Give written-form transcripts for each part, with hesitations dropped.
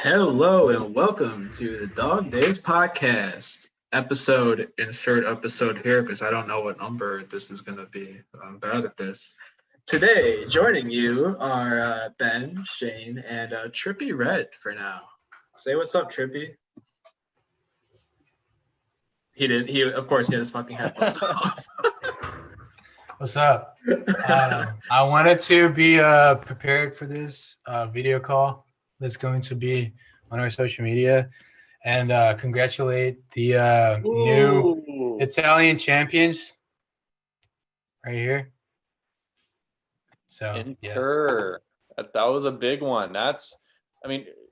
Hello and welcome to the Daze podcast episode. Insert episode here because I don't know what number this is going to be. I'm bad at this. Today, joining you are Ben, Shane, and Trippie Redd for now. Say what's up, Trippie. He did. Of course, he had his fucking headphones off. What's up? I wanted to be prepared for this video call that's going to be on our social media and congratulate the new Italian champions right here. So, Inter. Yeah. That was a big one.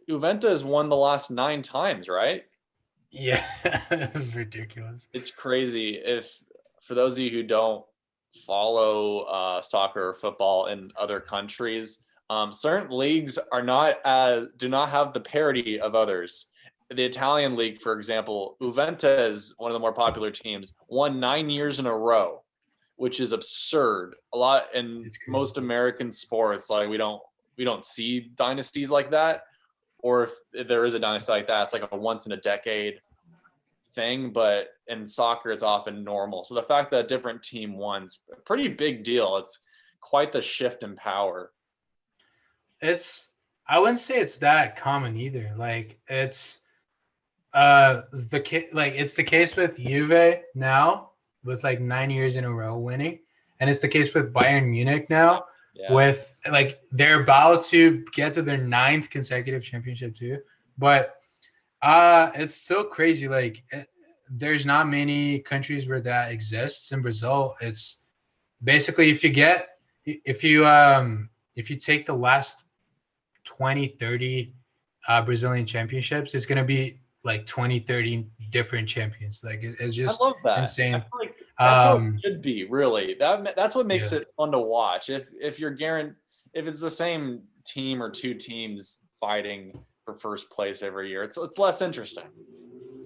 Juventus won the last 9 times, right? Yeah, it's ridiculous. It's crazy. For those of you who don't follow soccer or football in other countries, certain leagues do not have the parity of others. The Italian league, for example, Juventus, one of the more popular teams, won 9 years in a row, which is absurd. A lot in most American sports, like we don't see dynasties like that, or if there is a dynasty like that, it's like a once in a decade thing. But in soccer, it's often normal. So the fact that a different team won's a pretty big deal. It's quite the shift in power. I wouldn't say it's that common either. Like it's it's the case with Juve now with like 9 years in a row winning, and it's the case with Bayern Munich now with like they're about to get to their 9th consecutive championship too. But it's still crazy. Like there's not many countries where that exists. In Brazil, it's basically if you take the last 20, 30 Brazilian championships, it's going to be like 20, 30 different champions. Like it's just I love that. Insane. I feel like that's how it should be, really. That's what makes it fun to watch. If it's the same team or 2 teams fighting for first place every year, it's less interesting.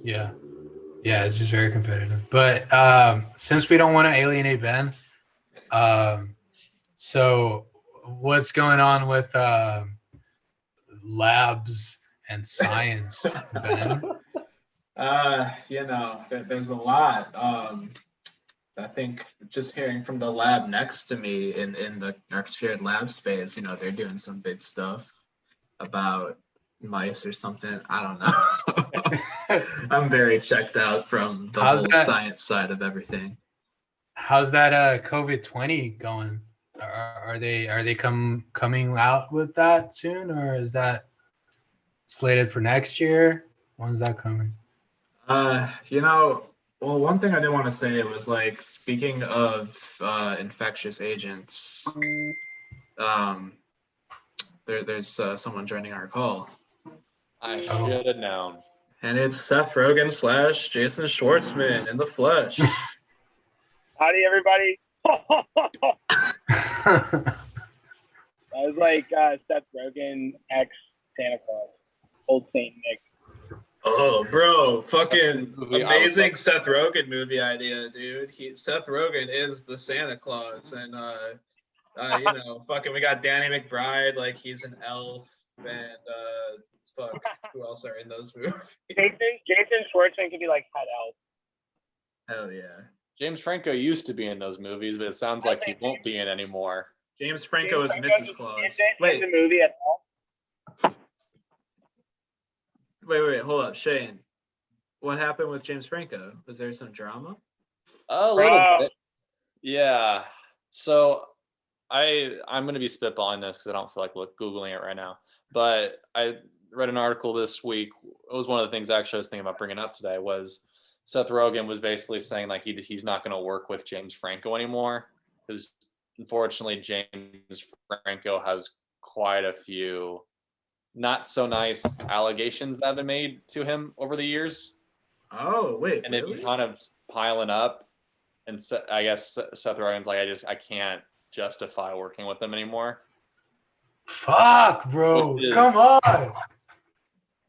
Yeah, it's just very competitive. But since we don't want to alienate Ben, so what's going on with labs and science, Ben? There's a lot. I think just hearing from the lab next to me in our shared lab space, they're doing some big stuff about mice or something. I don't know. I'm very checked out from the whole science side of everything. How's that COVID-20 going? Are they coming out with that soon, or is that slated for next year? When's that coming? Well, one thing I did want to say was, like, speaking of infectious agents, there's someone joining our call. I should have known. And it's Seth Rogen / Jason Schwartzman in the flesh. Howdy, everybody. I was like Seth Rogen ex Santa Claus, old Saint Nick. Oh, bro, fucking amazing Seth Rogen movie idea, dude. Seth Rogen is the Santa Claus, and fucking we got Danny McBride, like he's an elf, and who else are in those movies? Jason Schwartzman could be like head elf. Hell yeah. James Franco used to be in those movies, but it sounds like he won't be in anymore. James Franco is Mrs. Claus. Wait, in the movie at all? Wait, hold up, Shane. What happened with James Franco? Was there some drama? A little bit. Yeah. So I'm going to be spitballing this because I don't feel like Googling it right now. But I read an article this week. It was one of the things actually I was thinking about bringing up today was Seth Rogen was basically saying like he's not going to work with James Franco anymore because unfortunately James Franco has quite a few not so nice allegations that have been made to him over the years. Oh, wait. And really? It kind of piling up. And so, I guess Seth Rogen's like, I can't justify working with them anymore. Fuck, bro. Come on.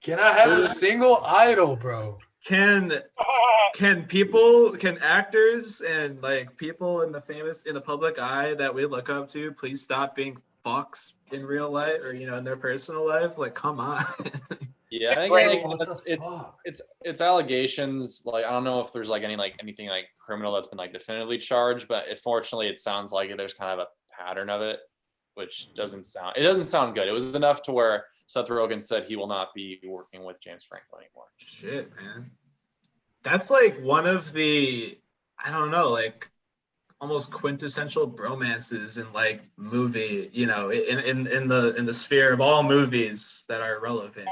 Can I have a single idol, bro? Can actors and like people in the public eye that we look up to please stop being fucks in real life or in their personal life? Like, come on. Yeah, Great. What the fuck? it's allegations. Like I don't know if there's like anything like criminal that's been like definitively charged, but fortunately it sounds like there's kind of a pattern of it, which doesn't sound good. It was enough to where Seth Rogen said he will not be working with James Franco anymore. Shit, man. That's like one of the, I don't know, like almost quintessential bromances in like movie, you know, in the sphere of all movies that are relevant.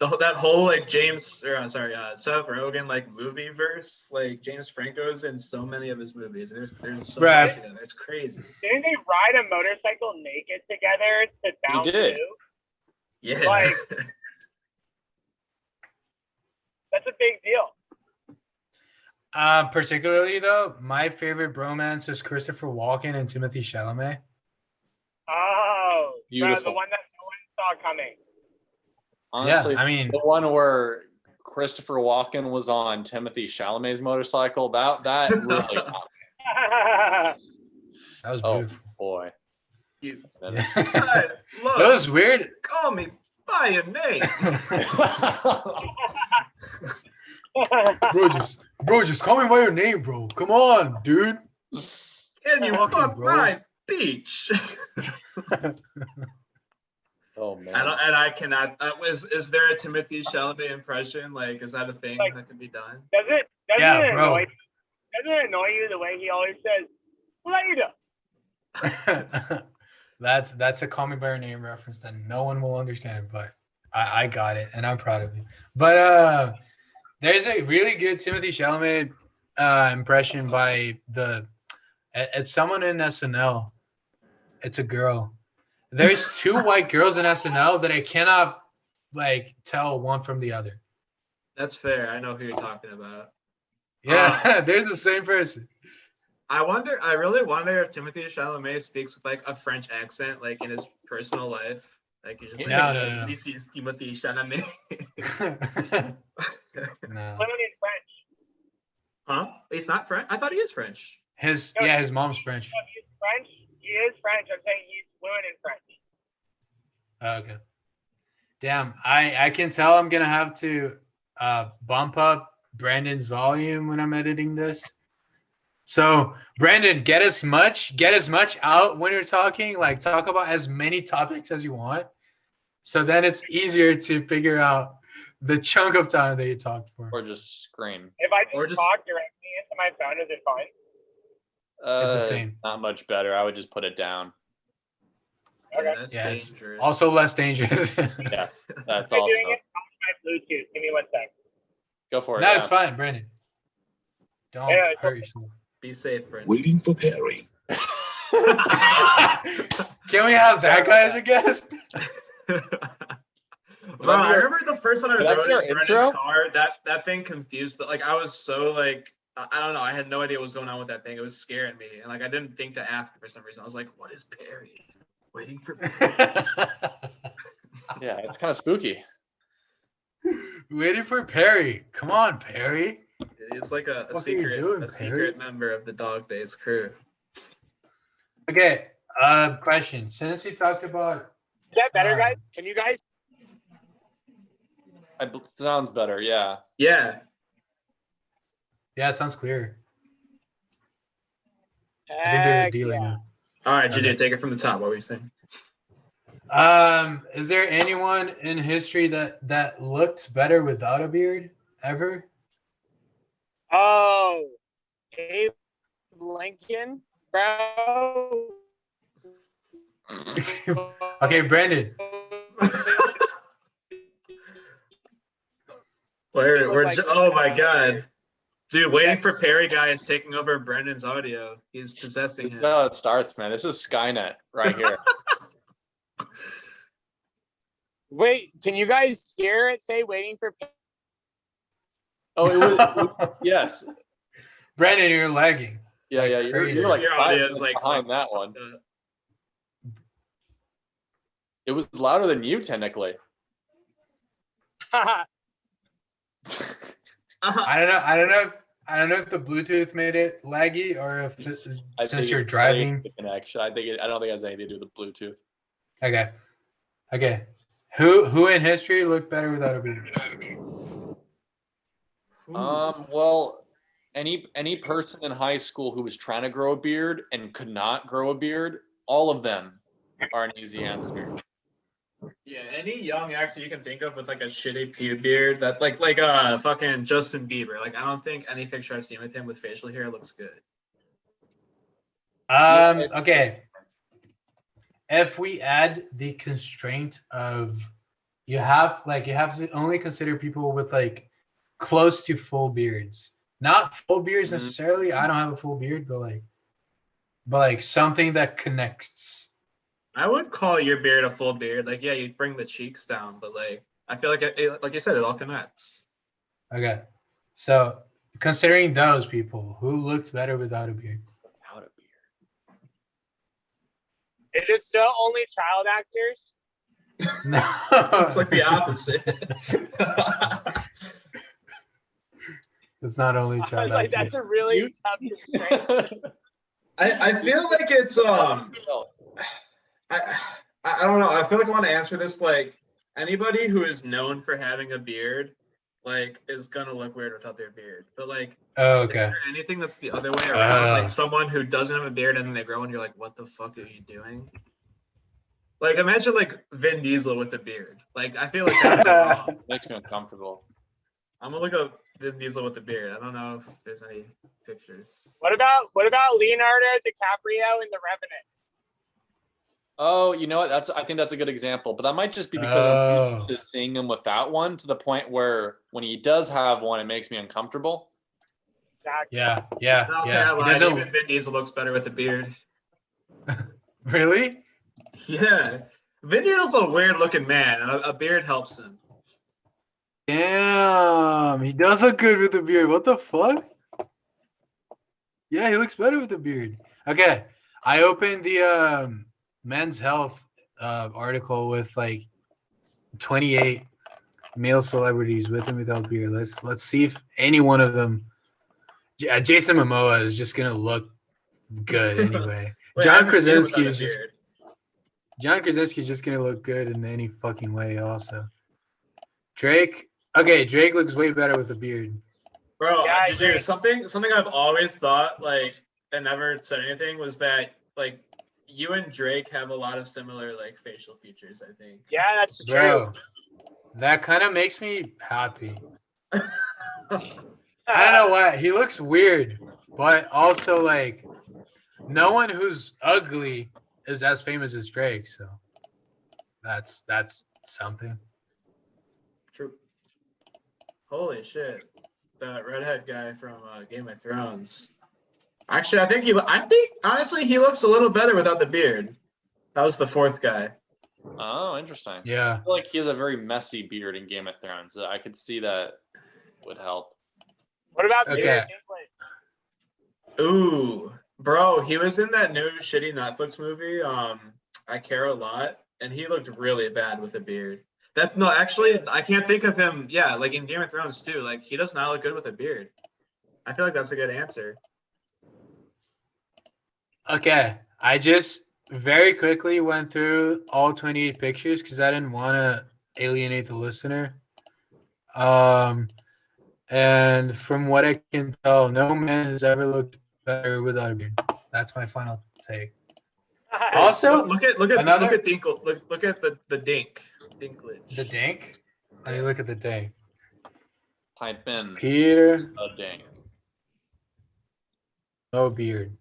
Like that whole like Seth Rogen like movie verse, like James Franco's in so many of his movies. There's so much together. It's crazy. Didn't they ride a motorcycle naked together to Down He did. too? Yeah. Like, that's a big deal. Particularly though, my favorite bromance is Christopher Walken and Timothée Chalamet. Oh, Beautiful. the one that no one saw coming. Honestly, Yeah, I mean, the one where Christopher Walken was on Timothée Chalamet's motorcycle, that really got me. that was Oh beautiful. boy. Yeah. God, look, That was weird. call me by your name. Bro, just call me by your name, bro. Come on, dude. Can you Fucking fuck bro. my beach? Oh man. I cannot. Is there a Timothée Chalamet impression? Like, is that a thing Like, that can be done? Doesn't Yeah, it bro. annoy you the way he always says, later? That's a Call Me by Your Name reference that no one will understand, but I got it and I'm proud of you. But there's a really good Timothée Chalamet impression by it's someone in SNL. It's a girl. There's two white girls in SNL that I cannot like tell one from the other. That's fair. I know who you're talking about. Yeah, they're the same person. I really wonder if Timothée Chalamet speaks with like a French accent, like in his personal life. Like he's just like, No. This is Timothée Chalamet. No. Fluent in French. Huh? He's not French? I thought he is French. His mom's French. No, he's French. He is French. I'm saying he's fluent in French. Okay. Damn, I can tell I'm gonna have to bump up Brandon's volume when I'm editing this. So Brandon, get as much out when you're talking. Like talk about as many topics as you want. So then it's easier to figure out the chunk of time that you talked for. Or just scream. If I Or just just- talk directly into my phone, is it fine? It's the same. Not much better. I would just put it down. Okay. That's Yeah, it's dangerous. also less dangerous. Yeah, that's I'm also. doing it on my Bluetooth. Give me 1 sec. Go for it. No, yeah. it's fine, Brandon. Don't Yeah, it's hurt okay. yourself. Be safe, friend. Waiting for Perry. Can we have that guy as a guest? Bro, I remember the first one I Would that rode be our in Brennan's intro? car. That thing confused. Like I was so like I don't know. I had no idea what was going on with that thing. It was scaring me, and like I didn't think to ask for some reason. I was like, "What is Perry? Waiting for Perry." Yeah, it's kind of spooky. Waiting for Perry. Come on, Perry. It's like a What are you doing, secret member of the Dog Days crew. Okay. Question. Since you talked about Is that better, guys? Can you guys? Sounds better. Yeah. Yeah. yeah, it sounds clear. I think there's a delay Yeah. now. All right, Okay. Judea, take it from the top. What were you saying? Is there anyone in history that looked better without a beard ever? Oh, Abe Lincoln, bro. Okay, Brandon. Oh my god. Dude, waiting for Perry guy is taking over Brendan's audio. He's possessing him. No, it starts, man. This is Skynet right here. Wait, can you guys hear it say waiting for? Oh, it was. Yes. Brandon, you're lagging. Yeah, yeah. You're Crazy. like Your 5 audio minutes is like behind that one. It was louder than you, technically. Uh-huh. I don't know if the Bluetooth made it laggy or if since you're driving. I don't think it has anything to do with the Bluetooth. Okay. Who in history looked better without a beard? Well, any person in high school who was trying to grow a beard and could not grow a beard, all of them are an easy answer. Yeah, any young actor you can think of with like a shitty pube beard that like fucking Justin Bieber. Like I don't think any picture I've seen with him with facial hair looks good. Okay. If we add the constraint of you have to only consider people with like close to full beards. Not full beards necessarily. I don't have a full beard, but like something that connects. I would call your beard a full beard. Like, yeah, you'd bring the cheeks down, but like I feel like it like you said, it all connects. Okay. So considering those people, who looked better without a beard? Without a beard. Is it still only child actors? No. It's like the opposite. It's not only I child was like, actors. that's a really tough constraint. I feel like it's I don't know. I feel like I want to answer this like anybody who is known for having a beard, like, is gonna look weird without their beard. But like, Oh, is okay. there anything that's the other way around? Like someone who doesn't have a beard and then they grow and you're like, what the fuck are you doing? Like imagine like Vin Diesel with a beard. Like I feel like that's wrong. Makes me uncomfortable. I'm gonna look up Vin Diesel with a beard. I don't know if there's any pictures. What about Leonardo DiCaprio in The Revenant? Oh, you know what? I think that's a good example, but that might just be because I'm used to seeing him without one to the point where when he does have one, it makes me uncomfortable. Exactly. Yeah. Okay, Yeah. I He lied. doesn't- Even Vin Diesel looks better with a beard. Really? Yeah. Vin Diesel's a weird looking man, and a beard helps him. Damn, he does look good with a beard. What the fuck? Yeah, he looks better with a beard. Okay, I opened the Men's Health article with like 28 male celebrities with and without beard. Let's see if any one of them. Jason Momoa is just gonna look good anyway. Wait, I John haven't seen him without Krasinski a is just beard. John Krasinski is just gonna look good in any fucking way. Also, Drake. Okay, Drake looks way better with a beard. Bro, Yeah, I dude, agree. something I've always thought, like, and never said anything, was that like you and Drake have a lot of similar like facial features, I think. Yeah, that's true. Bro, that kind of makes me happy. I don't know why. He looks weird, but also like no one who's ugly is as famous as Drake, so that's something. True. Holy shit. That redhead guy from Game of Thrones. Actually, I think honestly he looks a little better without the beard. That was the fourth guy. Oh, interesting. Yeah. I feel like he has a very messy beard in Game of Thrones. I could see that would help. What about Okay. Peter Dinklage? Ooh, bro, he was in that new shitty Netflix movie, I Care a Lot, and he looked really bad with a beard. Actually, I can't think of him. Yeah, like in Game of Thrones too. Like he does not look good with a beard. I feel like that's a good answer. Okay, I just very quickly went through all 28 pictures because I didn't want to alienate the listener. And from what I can tell, no man has ever looked better without a beard. That's my final take. Also, look at Dinkle. Look at the Dink. Dinklage. the Dink. Let me look at the Dink. Type in Peter, a dang. no beard.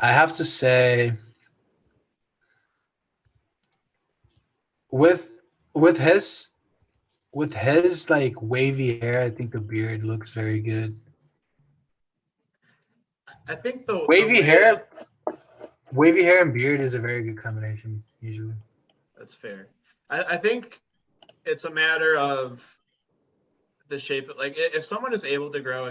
I have to say, with his like wavy hair, I think the beard looks very good. I think the Wavy way- hair and beard is a very good combination usually. That's fair. I think it's a matter of the shape. Like if someone is able to grow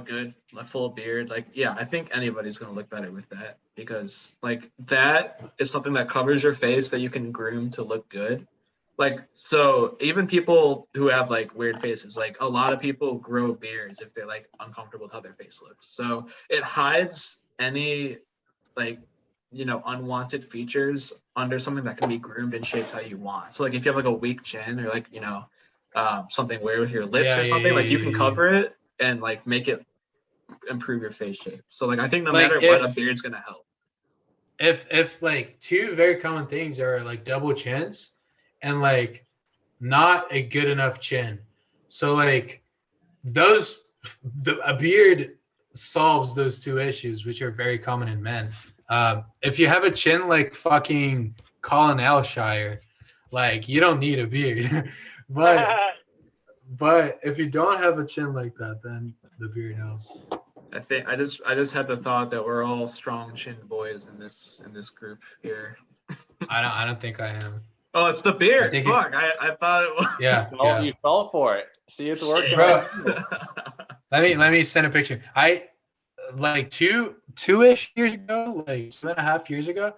a full beard, like yeah, I think anybody's gonna look better with that because like that is something that covers your face that you can groom to look good. Like, so even people who have like weird faces, like a lot of people grow beards if they're like uncomfortable with how their face looks. So it hides any like, unwanted features under something that can be groomed and shaped how you want. So like if you have like a weak chin or like, something weird with your lips or something, like you can cover it and like make it improve your face shape. So like I think no Like, matter what, a beard's gonna help. If like two very common things are like double chins and like not a good enough chin. So like a beard solves those two issues, which are very common in men. If you have a chin like fucking Colin Alshire, like you don't need a beard. but if you don't have a chin like that, then the beard helps. I think I just had the thought that we're all strong chinned boys in this group here. I don't think I am. Oh, it's the beard. I thought it was. Yeah. Well, you fell for it. See, it's working. Bro. Let me send a picture. I like two-ish years ago, like 2.5 years ago.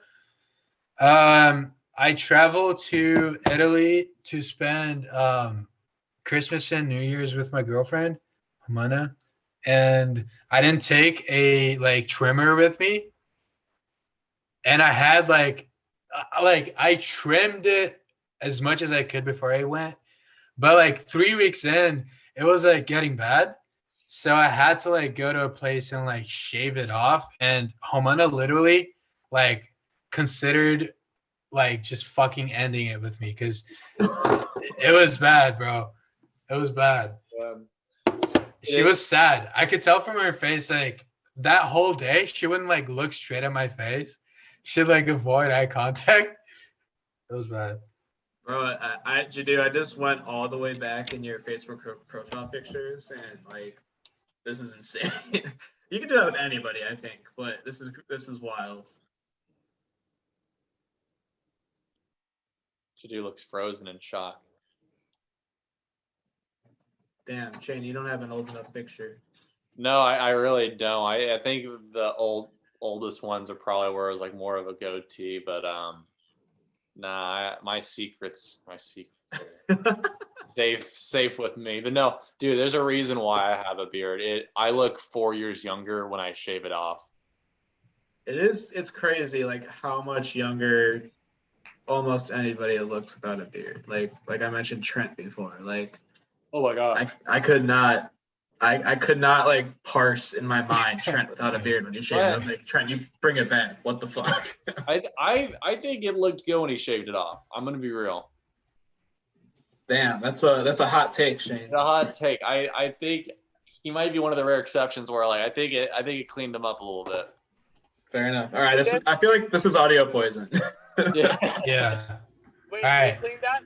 I traveled to Italy to spend Christmas and New Year's with my girlfriend, Humana, and I didn't take a like trimmer with me, and I had like I trimmed it as much as I could before I went, but like 3 weeks in, it was like getting bad. So I had to like go to a place and like shave it off. And Humana literally like considered like just fucking ending it with me because it was bad, bro. It was bad. She was sad. I could tell from her face, like that whole day, she wouldn't like look straight at my face. She'd like avoid eye contact. It was bad. Bro, Jadu, I just went all the way back in your Facebook profile pictures, and like, this is insane. You can do that with anybody, I think, but this is wild. Jadu looks frozen in shock. Damn, Shane, you don't have an old enough picture. No, I really don't. I think the oldest ones are probably where it was like more of a goatee, but nah, my secrets are safe with me. But no, dude, there's a reason why I have a beard. I look 4 years younger when I shave it off. It's crazy like how much younger almost anybody looks without a beard. Like I mentioned Trent before. Like, oh my god. I could not like parse in my mind Trent without a beard when he shaved it. I was like, Trent, you bring it back. What the fuck? I think it looked good when he shaved it off. I'm gonna be real. Damn, that's a hot take, Shane. It's a hot take. I think he might be one of the rare exceptions where like I think it cleaned him up a little bit. Fair enough. All right, I feel like this is audio poison. Yeah. Wait, all right. clean that?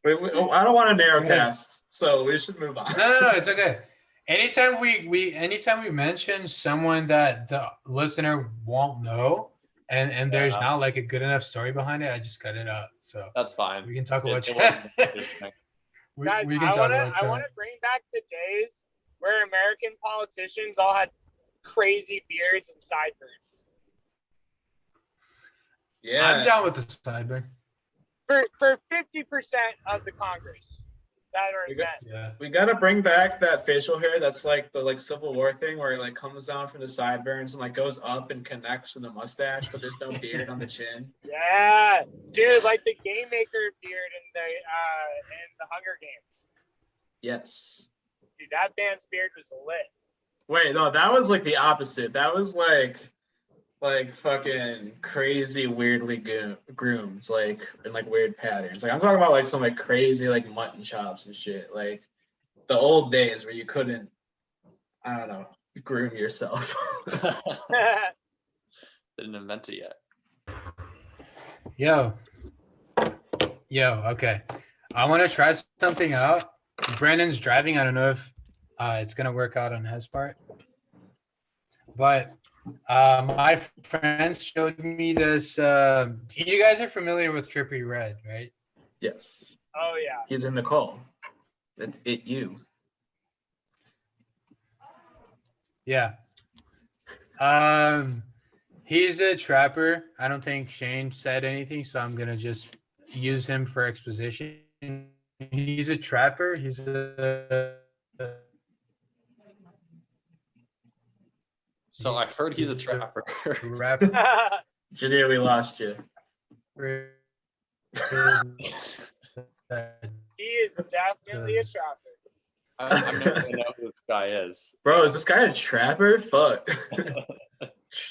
I don't want to narrowcast, so we should move on. No, it's okay. Anytime we mention someone that the listener won't know, and there's not like a good enough story behind it, I just cut it out. So that's fine. We can talk about Guys, I want to bring back the days where American politicians all had crazy beards and sideburns. Yeah, I'm down with the sideburn. For 50% of the Congress that are men. Yeah. We gotta bring back that facial hair that's like the Civil War thing where it like comes down from the sideburns and like goes up and connects to the mustache, but there's no beard on the chin. Yeah, dude, like the Game Maker beard in the Hunger Games. Yes. Dude, that man's beard was lit. Wait, no, that was like the opposite. That was like fucking crazy, weirdly groomed, like in like weird patterns. Like I'm talking about like some like crazy like mutton chops and shit. Like the old days where you couldn't, I don't know, groom yourself. Didn't invent it Yo, yet. okay. I want to try something out. Brandon's driving. I don't know if it's gonna work out on his part, but my friends showed me this. You guys are familiar with Trippie Redd, right? Yes. Oh yeah. He's in the call. It's you. Yeah. He's a trapper. I don't think Shane said anything, so I'm gonna just use him for exposition. He's a trapper. He's a So I heard he's a trapper. rapper. Janae, we lost you. He is definitely a trapper. I'm never gonna know who this guy is. Bro, is this guy a trapper? Fuck.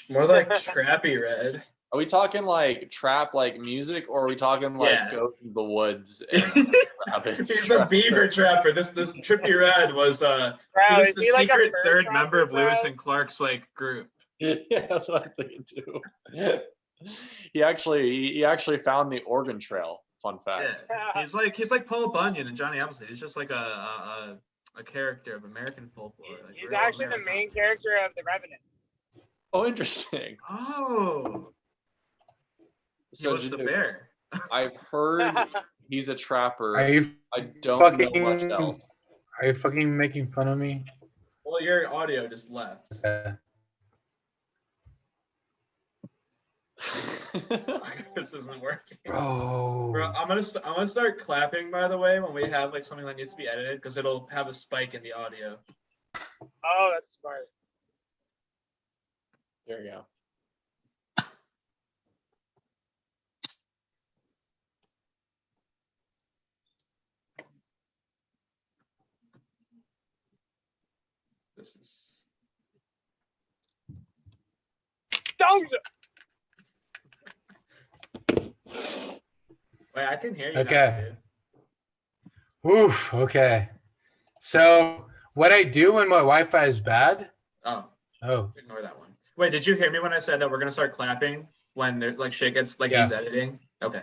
More like Trippie Redd. Are we talking like trap like music, or are we talking like Yeah. go through the woods and rabbits? He's a beaver trapper. This Trippie Redd was he Bro, was is the he like a secret bird third member of trapper, bro? Lewis and Clark's like group. Yeah, that's what I was thinking too. He actually found the Oregon Trail. Fun fact. Yeah. He's like Paul Bunyan and Johnny Appleseed. He's just like a character of American folklore. Like He's real actually the American. main character of The Revenant. Oh, interesting. Oh, he So was the bear. I've heard he's a Are trapper. you I don't know much fucking? else. Are you fucking making fun of me? Well, your audio just left. This isn't working. Bro, I'm gonna start clapping, by the way, when we have like something that needs to be edited, because it'll have a spike in the audio. Oh, that's smart. There you go. This is Don't. wait, I can hear you. Okay. Now, dude. Oof. Okay. So what I do when my Wi-Fi is bad? Oh, Oh, ignore that one. Wait, did you hear me when I said that we're gonna start clapping when there's like shit gets like Yeah. he's editing? Okay.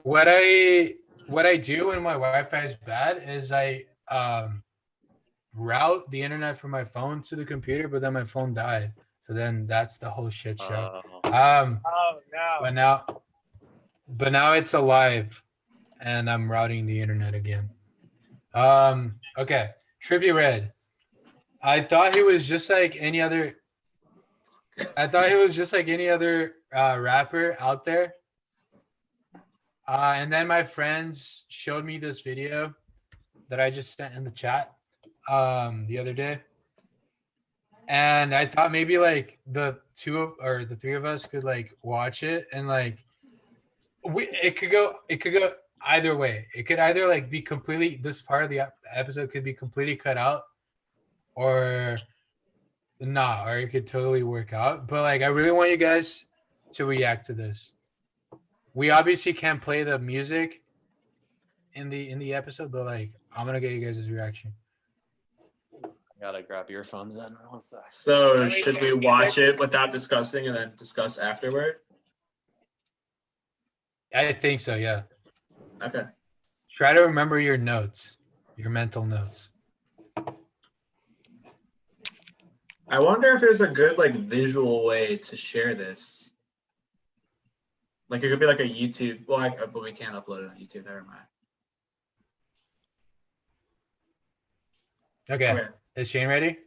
what I do when my Wi-Fi is bad is I route the internet from my phone to the computer, but then my phone died. So then that's the whole shit show. Oh no. But now it's alive, and I'm routing the internet again. Okay, Trippie Redd. I thought he was just like any other. Rapper out there. And then my friends showed me this video that I just sent in the chat the other day. And I thought maybe like the three of us could like watch it, and like it could go either way. It could either like be completely, this part of the episode could be completely cut out, or not, or it could totally work out. But like I really want you guys to react to this. We obviously can't play the music in the episode, but like I'm gonna get you guys' reaction. I gotta grab earphones then. One sec. So should we watch it without discussing and then discuss afterward? I think so, yeah. Okay. Try to remember your notes, your mental notes. I wonder if there's a good like visual way to share this. Like it could be like a YouTube. Well, but we can't upload it on YouTube. Never mind. Okay. Is Shane ready?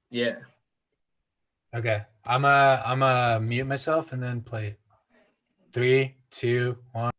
Yeah. Okay. I'm mute myself and then play it. 3, 2, 1.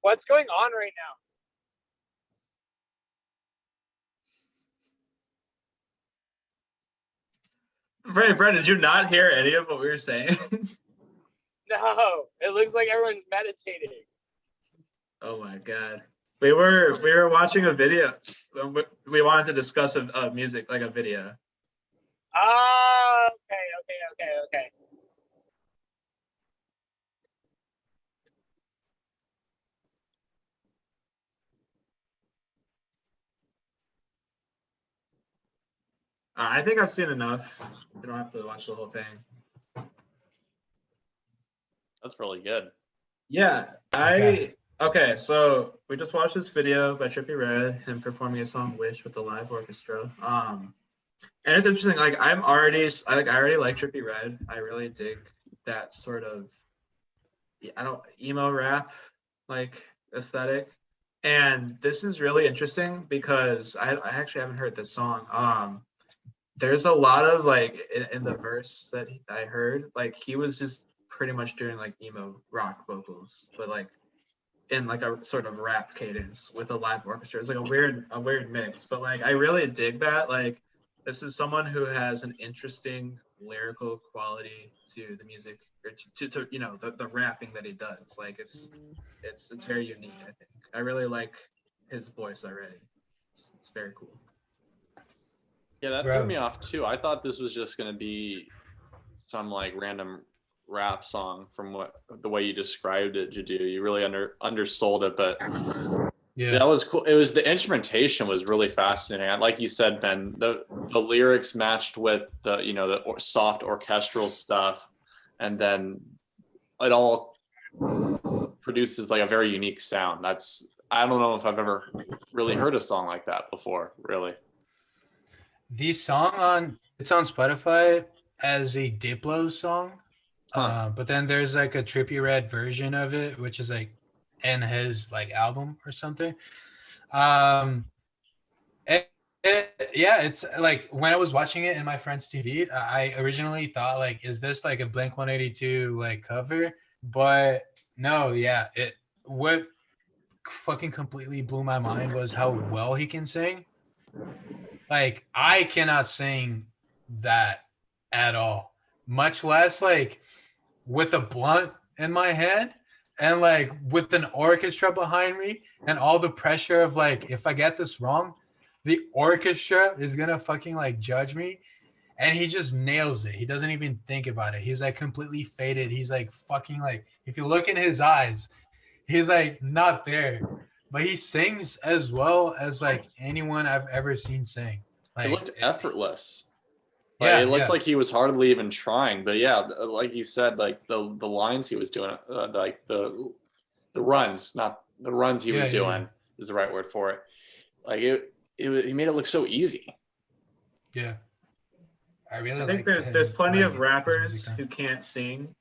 What's going on right now? Brett, did you not hear any of what we were saying? No, it looks like everyone's meditating. Oh my god. We were watching a video. We wanted to discuss a music, like a video. Oh, okay. I think I've seen enough. You don't have to watch the whole thing. That's really good. Yeah, okay, so we just watched this video by Trippie Redd, him performing his song "Wish" with the live orchestra. And it's interesting. Like I already like Trippie Redd. I really dig that sort of emo rap like aesthetic. And this is really interesting because I actually haven't heard this song. There's a lot of like in the verse that I heard, like he was just pretty much doing like emo rock vocals, but like in like a sort of rap cadence with a live orchestra. It's like a weird mix, but like I really dig that. Like this is someone who has an interesting lyrical quality to the music, or to you know the rapping that he does. Like it's very unique. I think I really like his voice already. It's very cool. Yeah, that threw me off too. I thought this was just gonna be some like random rap song from the way you described it, Jadu. You really undersold it, but yeah, that was cool. It was the instrumentation was really fascinating. Like you said, Ben, the lyrics matched with the the soft orchestral stuff, and then it all produces like a very unique sound. I don't know if I've ever really heard a song like that before, really. The song it's on Spotify as a Diplo song. But then there's like a Trippie Redd version of it, which is like in his like album or something. It's like when I was watching it in my friend's TV, I originally thought like, is this like a Blink-182 like cover? But no, yeah, what fucking completely blew my mind was how well he can sing. Like I cannot sing that at all, much less like with a blunt in my hand and like with an orchestra behind me and all the pressure of like, if I get this wrong, the orchestra is gonna fucking like judge me. And he just nails it. He doesn't even think about it. He's like completely faded. He's like fucking like, if you look in his eyes, he's like not there. But he sings as well as like anyone I've ever seen sing. Like, it looked effortless. Like, it looked like he was hardly even trying. But yeah, like you said, like the lines he was doing, like the runs, not the runs he was doing is the right word for it. Like he made it look so easy. Yeah. I think there's plenty of rappers who can't sing,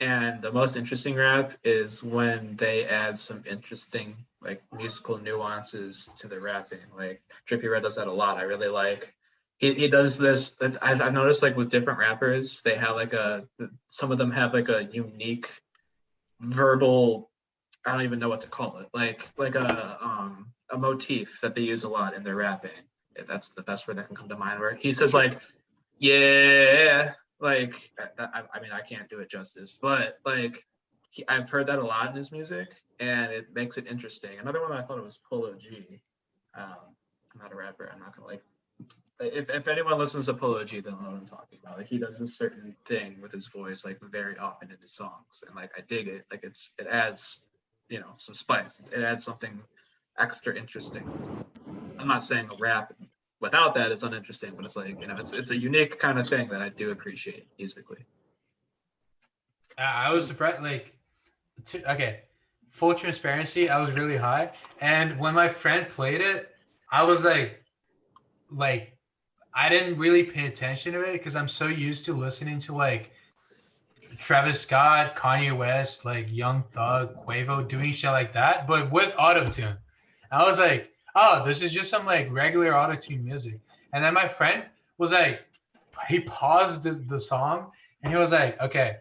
and the most interesting rap is when they add some interesting like musical nuances to the rapping. Like Trippie Redd does that a lot. I really like. He does this. I've noticed like with different rappers, they have like some of them have like a unique verbal. I don't even know what to call it. Like a motif that they use a lot in their rapping. If that's the best word that can come to mind. Where he says like, yeah, like I mean I can't do it justice, but like I've heard that a lot in his music, and it makes it interesting. Another one I thought it was Polo G. I'm not a rapper. I'm not gonna like. If anyone listens to Polo G, they'll know what I'm talking about. Like he does this certain thing with his voice, like very often in his songs, and like I dig it. Like it adds, some spice. It adds something extra interesting. I'm not saying a rap without that is uninteresting, but it's like it's a unique kind of thing that I do appreciate musically. I was surprised. Like, okay, full transparency, I was really high, and when my friend played it, I was like I didn't really pay attention to it because I'm so used to listening to like Travis Scott, Kanye West, like Young Thug, Quavo doing shit like that, but with autotune. I was like, oh, this is just some like regular autotune music. And then my friend was like, he paused the song and he was like, okay,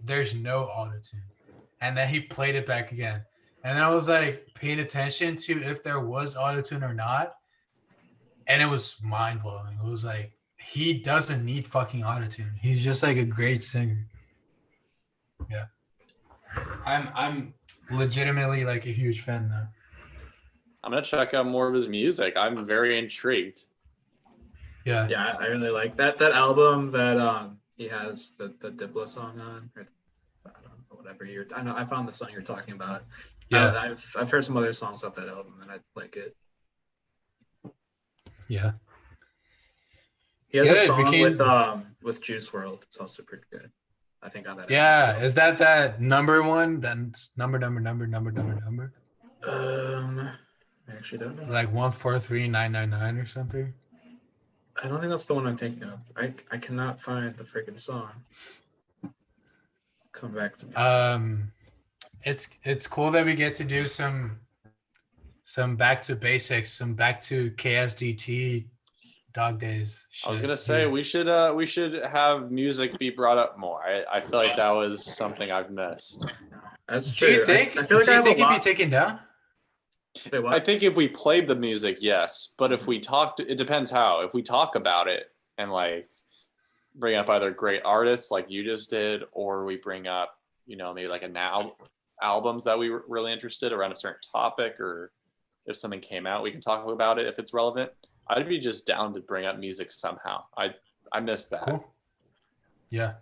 there's no autotune. And then he played it back again. And I was like paying attention to if there was autotune or not. And it was mind blowing. It was like he doesn't need fucking autotune. He's just like a great singer. Yeah. I'm legitimately like a huge fan now. I'm gonna check out more of his music. I'm very intrigued. Yeah. Yeah, I really like that album that he has the Diplo song on. Or, I don't know, whatever I found the song you're talking about. Yeah. I've heard some other songs off that album and I like it. Yeah. He has a Good, song with Juice WRLD. It's also pretty good. I think on that. Yeah, album is that number one? Then number. I actually don't know. Like 143999 or something. I don't think that's the one I'm thinking of. I cannot find the freaking song. Come back to me. It's cool that we get to do some back to basics, some back to KSDT dog days. I was gonna say we should have music be brought up more. I feel like that was something I've missed. That's Do true. you think? I feel like do I you have think a it'd lot. be taken down? Wait, what? I think if we played the music, yes, but if we talked, it depends how. If we talk about it and like bring up either great artists like you just did, or we bring up, maybe like albums that we were really interested around a certain topic, or if something came out, we can talk about it if it's relevant. I'd be just down to bring up music somehow. I miss that. Cool. Yeah.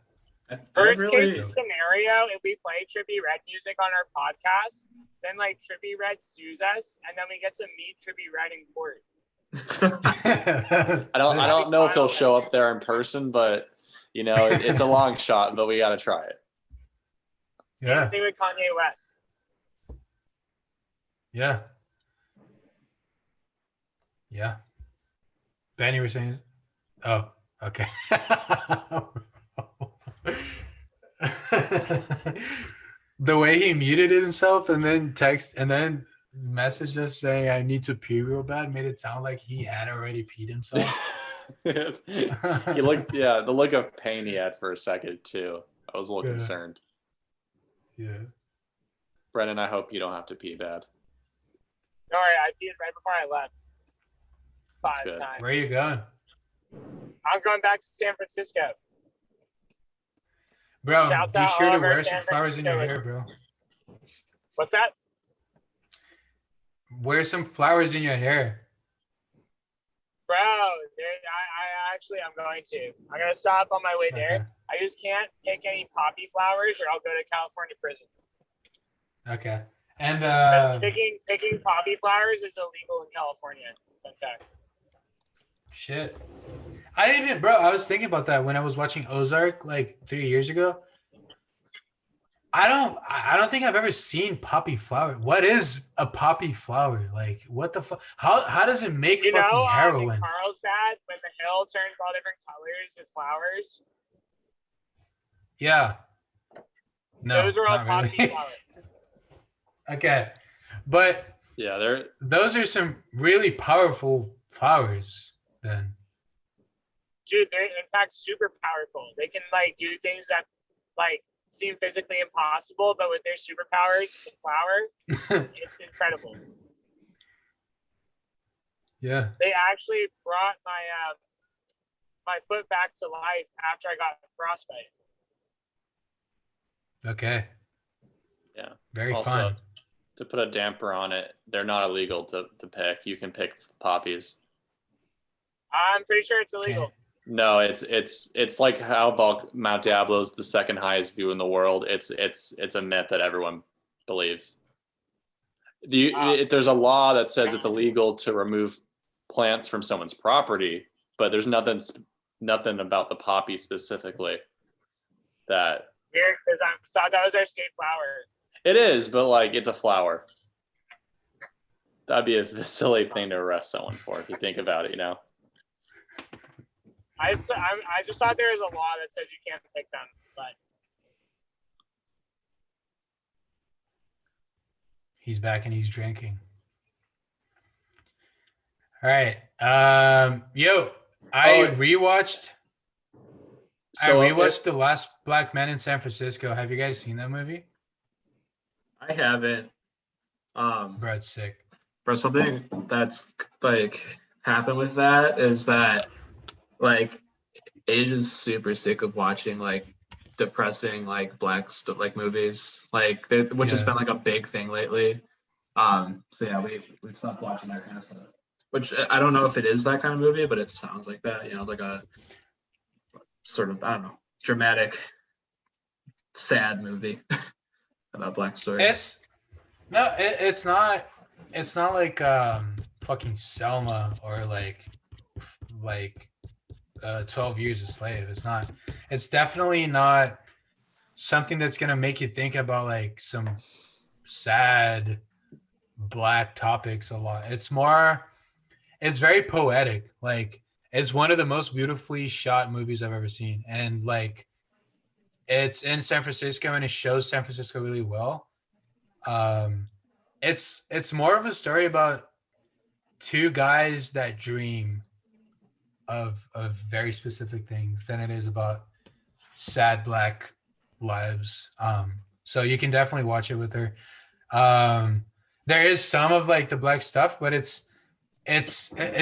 First case scenario, if we play Trippie Redd music on our podcast, then like Trippie Redd sues us, and then we get to meet Trippie Redd in court. I don't know if he'll show up there in person, but it's a long shot, but we got to try it. Same thing with Kanye West. Yeah. Yeah. Ben, you were saying? Oh, okay. The way he muted himself and then messaged us saying I need to pee real bad made it sound like he had already peed himself. He looked, the look of pain he had for a second too. I was a little concerned. Yeah. Brennan, I hope you don't have to pee bad. Sorry, I peed right before I left. 5 times. Where are you going? I'm going back to San Francisco. Bro, Shouts be out sure all to of our wear San some flowers in your Francisco hair, bro. What's that? Wear some flowers in your hair. Bro, I'm going to. I'm going to stop on my way there. Okay. I just can't pick any poppy flowers or I'll go to California prison. Okay. And picking poppy flowers is illegal in California. Fun fact. Shit. I was thinking about that when I was watching Ozark like 3 years ago. I don't think I've ever seen poppy flower. What is a poppy flower? Like, what the fuck? How does it make fucking heroin? In Carlsbad, when the hill turns all different colors with flowers. Yeah. No, those are all poppy really. flowers. Okay, but yeah, those are some really powerful flowers. Then, dude, they're in fact super powerful. They can like do things that like seem physically impossible, but with their superpowers, the flower, it's incredible. Yeah. They actually brought my foot back to life after I got frostbite. Okay. Yeah. Very also, fun. To put a damper on it, they're not illegal to pick. You can pick poppies. I'm pretty sure it's illegal. Okay. No, it's like how Mount Diablo is the second highest view in the world. It's a myth that everyone believes. There's a law that says it's illegal to remove plants from someone's property, but there's nothing about the poppy specifically that. Weird, because I thought that was our state flower. It is, but like it's a flower. That'd be a silly thing to arrest someone for if you think about it, I just thought there was a law that says you can't pick them, but he's back and he's drinking. All right. I rewatched. So I rewatched The Last Black Man in San Francisco. Have you guys seen that movie? I haven't. Brad's sick. For something that's like happened with that is that like Asia's super sick of watching like depressing like like movies like which has been like a big thing lately. So yeah, we've stopped watching that kind of stuff. Which I don't know if it is that kind of movie, but it sounds like that. You know, it's like a sort of, I don't know, dramatic, sad movie about black stories. It's not like fucking Selma or like 12 Years a Slave. It's not. It's definitely not something that's gonna make you think about like some sad black topics a lot. It's very poetic. Like it's one of the most beautifully shot movies I've ever seen, and like it's in San Francisco and it shows San Francisco really well. It's more of a story about two guys that dream of very specific things than it is about sad black lives. So you can definitely watch it with her. There is some of like the black stuff, but it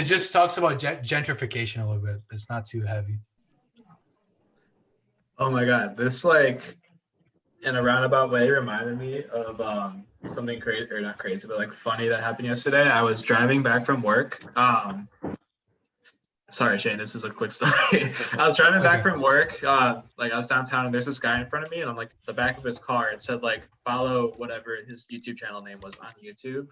just talks about gentrification a little bit. It's not too heavy. Oh my God, this like in a roundabout way reminded me of something crazy, or not crazy, but like funny that happened yesterday. I was driving back from work. Sorry, Shane, this is a quick story. I was driving back from work. Like I was downtown and there's this guy in front of me and I'm like the back of his car. It said like follow whatever his YouTube channel name was on YouTube.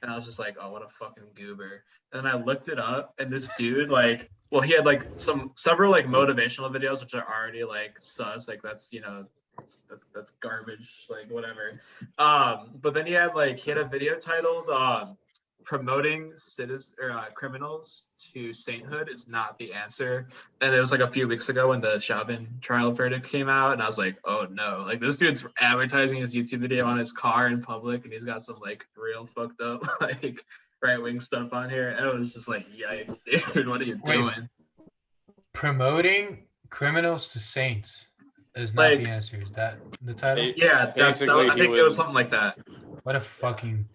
And I was just like, oh, what a fucking goober. And then I looked it up and this dude like, well, he had like several like motivational videos, which are already like sus. Like that's, you know, that's garbage, like whatever. But then he had a video titled promoting criminals to sainthood is not the answer. And it was like a few weeks ago when the Chauvin trial verdict came out, and I was like, oh no, like this dude's advertising his YouTube video on his car in public, and he's got some like real fucked up like right-wing stuff on here. And it was just like, yikes, dude, what are you doing? Promoting criminals to saints is not the answer. Is that the title? Yeah, I think it was something like that. What a fucking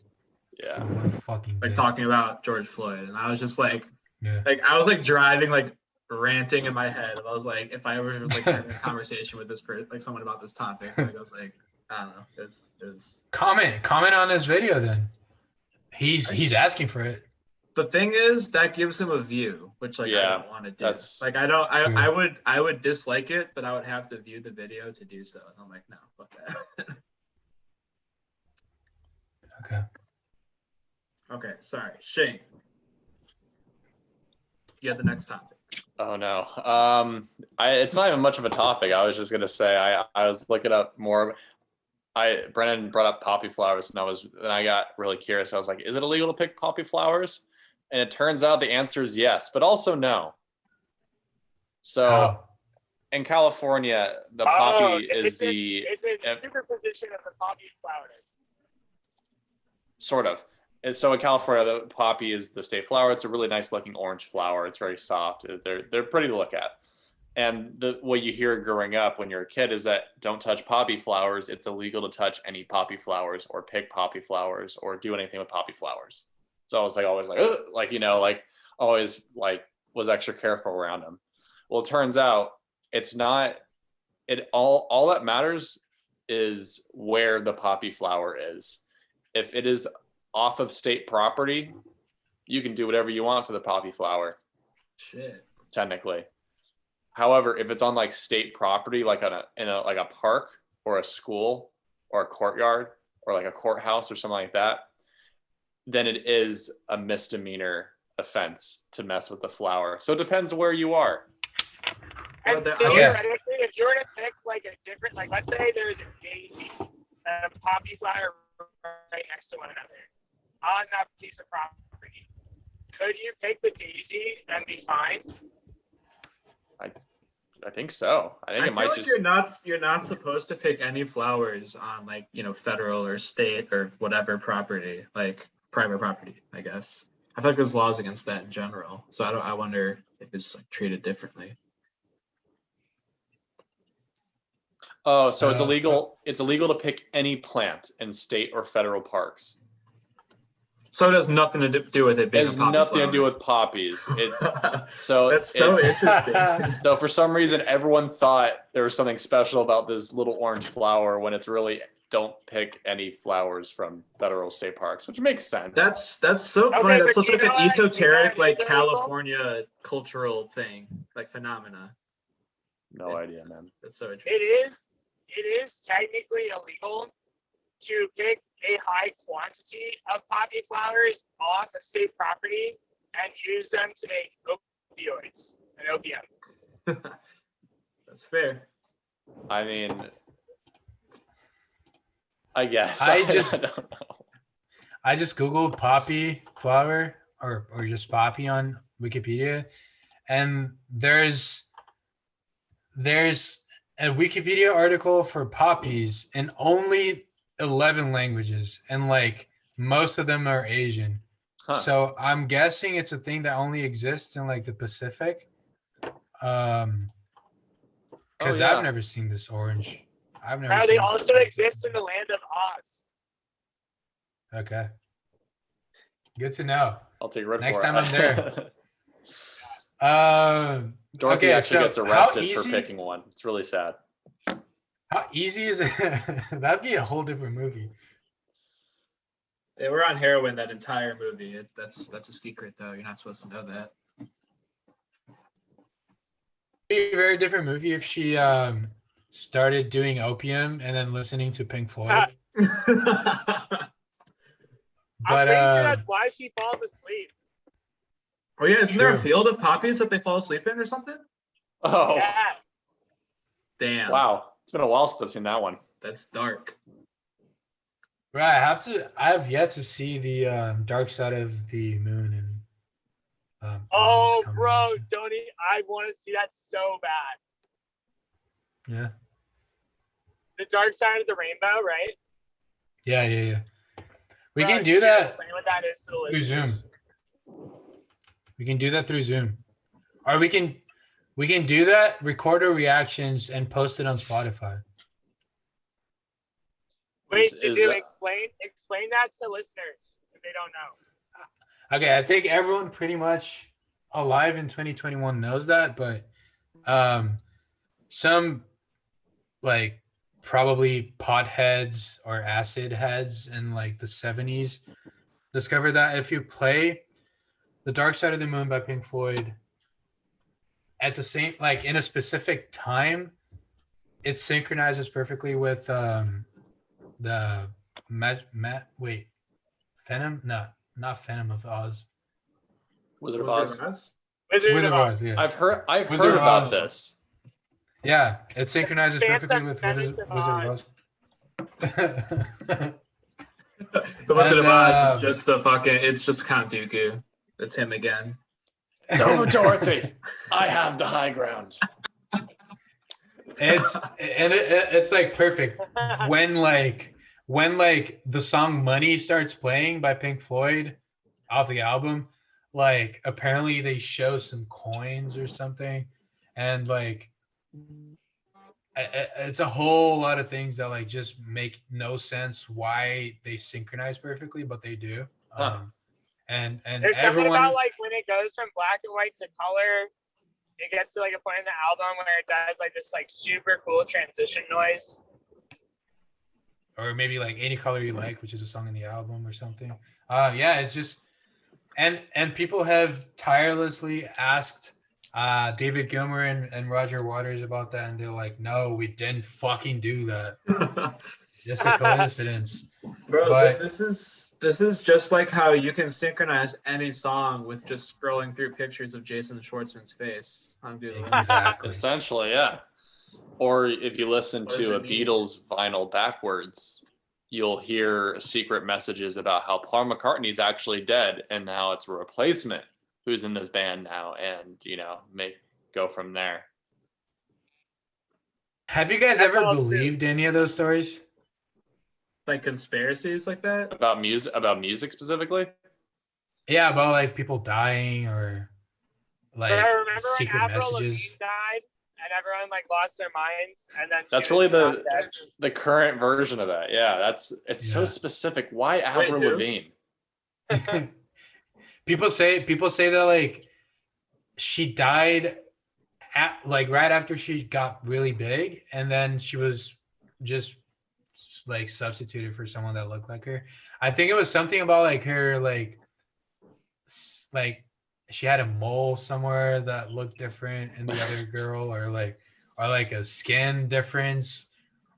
what a fucking like talking about George Floyd, and I was just like, yeah. Like I was like driving, like ranting in my head. I was like, if I ever was like having a conversation with this person, like someone about this topic, like I was like, I don't know. It was... Comment on this video then. He's asking for it. The thing is, that gives him a view, which like I don't want to do. Like I would dislike it, but I would have to view the video to do so. And I'm like, no, fuck that. Okay, sorry. Shane. You have the next topic. Oh no. It's not even much of a topic. I was just gonna say I was looking up more. Brennan brought up poppy flowers and I got really curious. I was like, is it illegal to pick poppy flowers? And it turns out the answer is yes, but also no. So in California, the poppy is it's a superposition of the poppy flower. Sort of. And so in California, the poppy is the state flower. It's a really nice looking orange flower. It's very soft. They're pretty to look at. And what you hear growing up when you're a kid is that don't touch poppy flowers. It's illegal to touch any poppy flowers or pick poppy flowers or do anything with poppy flowers. So I was like always like, you know, like always like was extra careful around them. Well, it turns out it's not. It all that matters is where the poppy flower is. If it is off of state property, you can do whatever you want to the poppy flower. Shit. Technically. However, if it's on like state property, like in a park or a school or a courtyard or like a courthouse or something like that, then it is a misdemeanor offense to mess with the flower. So it depends where you are. And theoretically, if you were to pick like a different, like let's say there's a daisy and a poppy flower right next to one another on that piece of property, could you pick the daisy and be fined? I think so. I think it might like just. You're not supposed to pick any flowers on like, you know, federal or state or whatever property, like private property, I guess. I feel like there's laws against that in general. So I wonder if it's like treated differently. Oh, so it's illegal. It's illegal to pick any plant in state or federal parks. So it has nothing to do with it It being has a poppy nothing flower. to do with poppies. It's so That's so it's, interesting. So for some reason, everyone thought there was something special about this little orange flower when it's really don't pick any flowers from federal state parks, which makes sense. That's so funny. Okay, That's but such like an esoteric, like is illegal? California cultural thing, like phenomena. No idea, man. That's so interesting. It is technically illegal to pick a high quantity of poppy flowers off of state property and use them to make opioids and opium. That's fair. I mean, I guess. I I just- don't know. I just Googled poppy flower or just poppy on Wikipedia, and there's a Wikipedia article for poppies in only 11 languages, and like most of them are Asian. Huh. So I'm guessing it's a thing that only exists in like the Pacific. Because yeah. I've never seen this orange. I've never Now seen they this. also exist in the land of Oz. Okay. Good to know. I'll take your word Next for time it. I'm there. Dorothy Okay, actually so gets how arrested for easy- picking one. It's really sad. How easy is it? That'd be a whole different movie. They were on heroin that entire movie. That's a secret though. You're not supposed to know that. It'd be a very different movie if she started doing opium and then listening to Pink Floyd. I'm But pretty sure that's why she falls asleep. Oh yeah, isn't there a True. field of poppies that they fall asleep in or something? Oh, Yeah. Damn. wow. It's been a while since I've seen that one. That's dark. right, I have yet to see the Dark Side of the Moon and Oh, Oz bro, combination. Tony, I want to see that so bad. Yeah. The Dark Side of the Rainbow, right? Yeah. We Bro, can can do you that explain what that is to the through Zoom. listeners? We can do that through Zoom. Or we can do that, record our reactions and post it on Spotify. Wait, Is to that- explain that to listeners if they don't know. Okay, I think everyone pretty much alive in 2021 knows that, but some like probably potheads or acid heads in like the 70s discovered that if you play The Dark Side of the Moon by Pink Floyd at the same, like in a specific time, it synchronizes perfectly with the Venom? No, not Venom of Oz. Wizard of Wizard Oz. of Oz? Wizard of Oz. Yeah. I've heard Wizard of about Oz. this. Yeah, it synchronizes perfectly with Phantom Wizard of Oz. The Wizard of And, Oz is just it's just Count Dooku. It's him again. Over, Dorothy. I have the high ground. It's like perfect when the song Money starts playing by Pink Floyd off the album, like apparently they show some coins or something, and like it's a whole lot of things that like just make no sense why they synchronize perfectly, but they do. Huh. And There's something everyone about like when it goes from black and white to color, it gets to like a point in the album where it does like this like super cool transition noise. or maybe like Any Color You Like, which is a song in the album or something. Yeah, it's just and people have tirelessly asked David Gilmour and Roger Waters about that, and they're like, no, we didn't fucking do that. Just a coincidence. Bro, But- this is just like how you can synchronize any song with just scrolling through pictures of Jason Schwartzman's face on Google. Exactly. Essentially, yeah. Or if you listen What does to a it mean? Beatles vinyl backwards, you'll hear secret messages about how Paul McCartney's actually dead and now it's a replacement who's in this band now, and go from there. Have you guys That's ever all true. believed any of those stories? Like conspiracies like that? About music specifically? Yeah, about like people dying or like But I remember when secret Avril messages. Lavigne died and everyone like lost their minds, and then That's she was really not dead. the current version of that. Yeah, it's so Yeah. specific. Why Avril who? Lavigne? People say that like she died at like right after she got really big, and then she was just like substituted for someone that looked like her. I think it was something about like her like she had a mole somewhere that looked different in the other girl, or like a skin difference,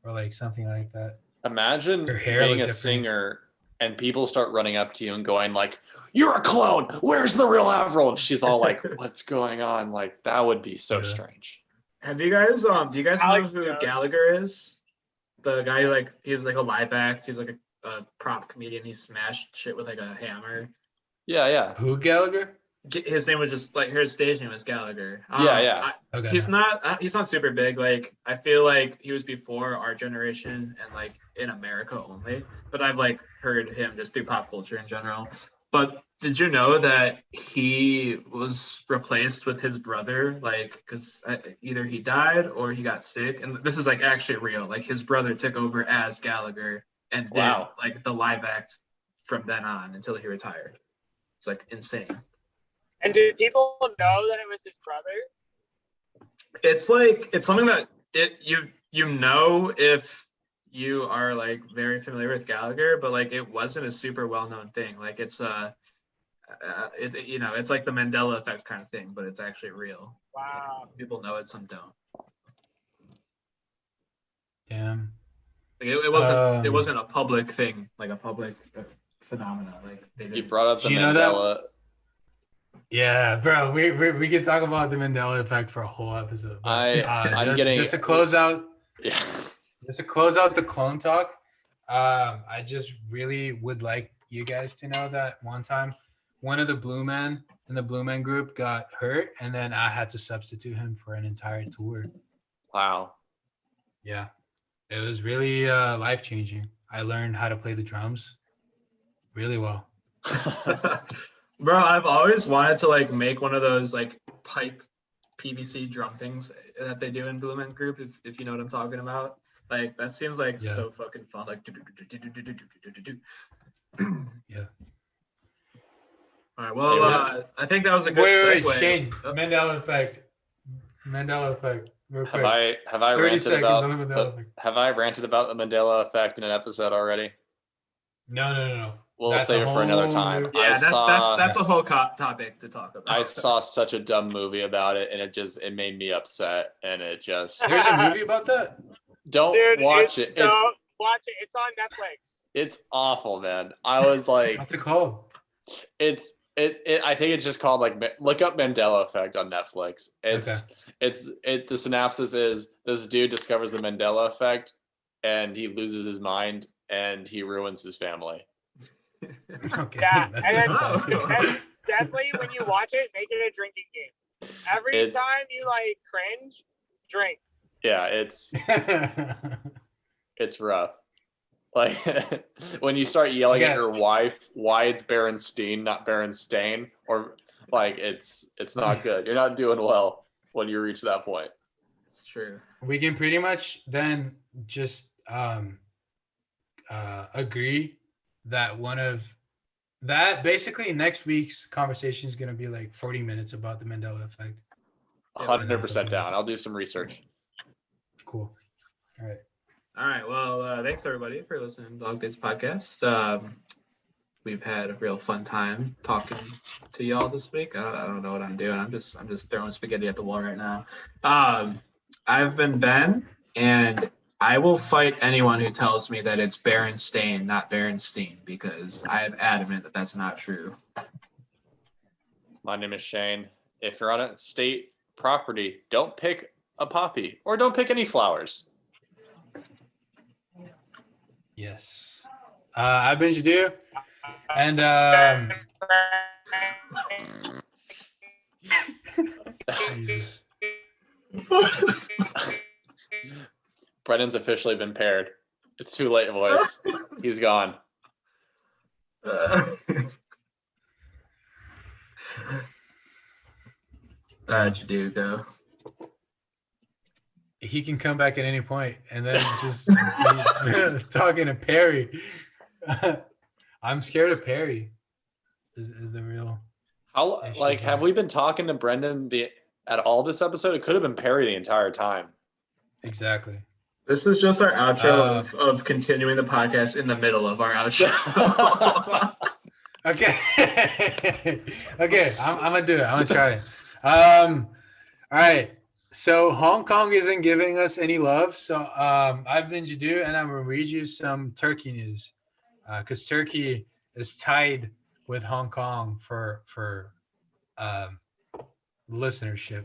or like something like that. Imagine Her hair being looked a different. singer and people start running up to you and going like, "You're a clone. Where's the real Avril?" And she's all like, "What's going on?" Like that would be so strange. Have you guys do you guys know Alex who Jones. Gallagher is? The guy who like he was like a live act. He's like a prop comedian. He smashed shit with like a hammer. Yeah. Who, Gallagher? His name was just like his stage name was Gallagher. Yeah. Okay. He's not super big. Like I feel like he was before our generation and like in America only. But I've like heard him just through pop culture in general. But did you know that he was replaced with his brother? Like, because either he died or he got sick, and this is like actually real. Like his brother took over as Gallagher and did like the live act from then on until he retired. It's like insane. And did people know that it was his brother? It's like it's something that you know if you are like very familiar with Gallagher, but like it wasn't a super well-known thing. Like it's it's like the Mandela effect kind of thing, but it's actually real. Wow. People know it, some don't. Damn. Like it wasn't a public thing, like a public phenomenon. Like they didn't. You brought up the Do you know Mandela. that? Yeah, bro. We could talk about the Mandela effect for a whole episode. But, just to close out. Yeah. Just to close out the clone talk, I just really would like you guys to know that one time, one of the Blue Men in the Blue Men group got hurt, and then I had to substitute him for an entire tour. Wow. Yeah, it was really life-changing. I learned how to play the drums really well. Bro, I've always wanted to like make one of those like pipe PVC drum things that they do in Blue Men Group, if you know what I'm talking about. Like that seems like so fucking fun. Like yeah. All right. Well, I think that was a good segue. Wait, Shane. Mandela effect. Real quick. Have I ranted about the Mandela effect in an episode already? No. We'll save it for another time. Yeah, that's a whole topic to talk about. I saw such a dumb movie about it, and it made me upset, and it just. There's a movie about that? Don't watch it. Watch it. It's on Netflix. It's awful, man. I was like, what's it called? I think it's just called like look up Mandela effect on Netflix. The synopsis is this dude discovers the Mandela effect, and he loses his mind, and he ruins his family. Okay. Yeah, and then definitely when you watch it, make it a drinking game. Every time you like cringe, drink. Yeah, it's rough. Like when you start yelling at your wife why it's Berenstain, not Berenstain, or like it's not good. You're not doing well when you reach that point. It's true. We can pretty much then just agree that basically next week's conversation is going to be like 40 minutes about the Mandela effect. 100% down. I'll do some research. Cool. All right. Well, thanks everybody for listening to Dog Dates podcast. We've had a real fun time talking to y'all this week. I don't know what I'm doing. I'm just throwing spaghetti at the wall right now. I've been Ben, and I will fight anyone who tells me that it's Berenstain, not Berenstein, because I am adamant that that's not true. My name is Shane. If you're on a state property, don't pick a poppy or don't pick any flowers. Yes. I've been Jadu, and Brennan's officially been paired. It's too late, boys. He's gone. Jadu, go. He can come back at any point, and then just talking to Perry. I'm scared of Perry. is the real. How like have we been talking to Brendan at all this episode? It could have been Perry the entire time. Exactly. This is just our outro of continuing the podcast in the middle of our outro. Okay. Okay, I'm gonna do it. I'm gonna try it. All right. So Hong Kong isn't giving us any love. So I've been Jadu, and I'm gonna read you some Turkey news. Because Turkey is tied with Hong Kong for listenership.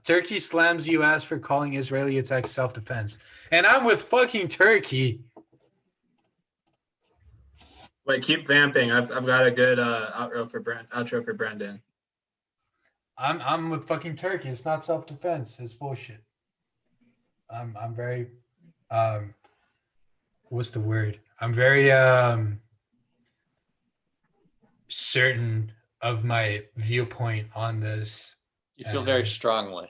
Turkey slams U.S. for calling Israeli attacks self-defense, and I'm with fucking Turkey. Wait, keep vamping. I've got a good outro for Brendan. I'm with fucking Turkey. It's not self-defense. It's bullshit. I'm very what's the word? I'm very certain of my viewpoint on this. You feel very strongly.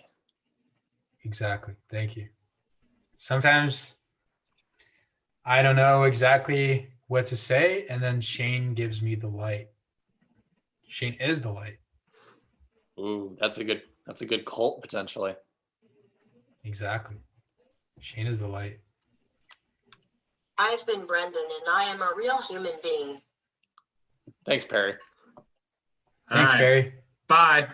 Exactly. Thank you. Sometimes I don't know exactly what to say, and then Shane gives me the light. Shane is the light. Ooh, that's a good cult potentially. Exactly. Shane is the light. I've been Brendan, and I am a real human being. Thanks, Perry. Thanks, All right. Perry. Bye.